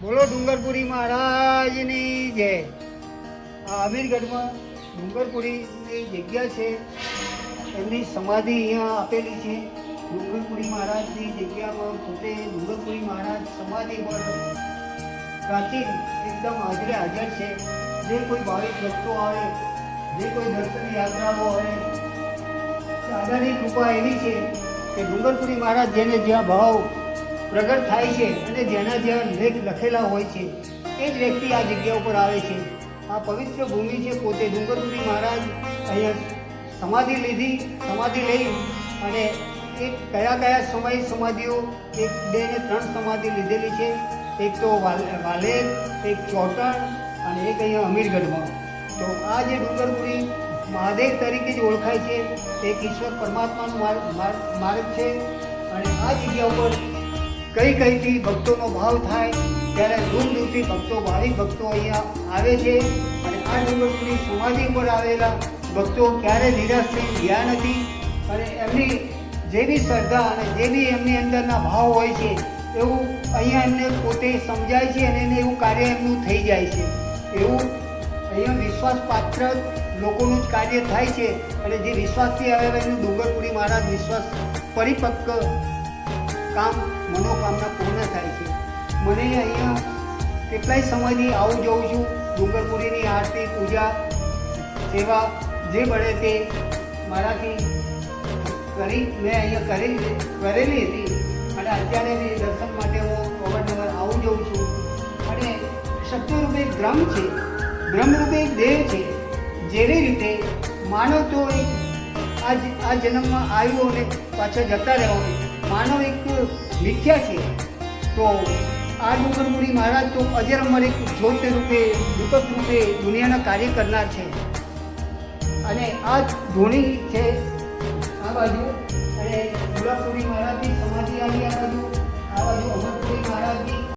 બોલો ડુંગરપુરી મહારાજની જય। આ અમીરગઢમાં ડુંગરપુરીની જગ્યા છે, એમની સમાધિ અહીંયા આપેલી છે। ડુંગરપુરી મહારાજની જગ્યામાં પોતે ડુંગરપુરી મહારાજ સમાધિ પર પ્રાચીન એકદમ હાજરે હાજર છે। જે કોઈ ભાવિક ભક્તો આવે, જે કોઈ દર્શન યાત્રાઓ આવે, દાદાની કૃપા એવી છે કે ડુંગરપુરી મહારાજ જેને જ્યાં ભાવ પ્રગટ થાય છે અને જેના જ્યાં લેખ લખેલા હોય છે એ જ વ્યક્તિ આ જગ્યા ઉપર આવે છે। આ પવિત્ર ભૂમિ છે। પોતે ડુંગરપુરી મહારાજ અહીંયા સમાધિ લઈ અને કયા કયા સમય સમાધિઓ 1, 2 ને 3 સમાધિ લીધેલી છે। એક તો વાલેર, એક ચોટણ અને એક અહીંયા અમીરગઢમાં। તો આ જે ડુંગરપુરી મહાદેવ તરીકે જ ઓળખાય છે, એક ઈશ્વર પરમાત્માનો માર્ગ છે। અને આ જગ્યા ઉપર કઈથી ભક્તોનો ભાવ થાય ત્યારે દૂર દૂરથી ભક્તો, ભાવિક ભક્તો અહીંયા આવે છે। અને આ ડુંગરપુરી સમાધિ પર આવેલા ભક્તો ક્યારે નિરાશ થઈ ગયા નથી અને એમની જે બી શ્રદ્ધા અને જે બી એમની અંદરના ભાવ હોય છે એવું અહીંયા એમને પોતે સમજાય છે અને એને એવું કાર્ય એમનું થઈ જાય છે। એવું અહીંયા વિશ્વાસપાત્ર લોકોનું જ કાર્ય થાય છે અને જે વિશ્વાસથી આવેલા એમનું ડુંગરપુરી મહારાજ વિશ્વાસ પરિપક્વ કામ, મનોકામના પૂર્ણ થાય છે। મને અહીંયા કેટલાય સમયથી આવું જઉં છું। ડુંગરપુરીની આરતી, પૂજા, સેવા જે બને તે મારાથી મેં અહીંયા કરેલી હતી અને અત્યારે બી દર્શન માટે હું અવારનવાર આવું જઉં છું। અને શક્તિરૂપે એક બ્રહ્મ છે, બ્રહ્મરૂપે એક દેહ છે। જેવી રીતે માનવ તો આ જન્મમાં આવ્યો અને પાછા જતા રહેવાનું, માનવ એક મિથ્યા છે, તો આ ડુંગરપુરી મહારાજ તો અજર અમર એક જ્યોત રૂપે, દીપક રૂપે દુનિયાના કાર્ય કરનાર છે। અને આ ધોની છે આ બાજુ, અને ડુંગરપુરી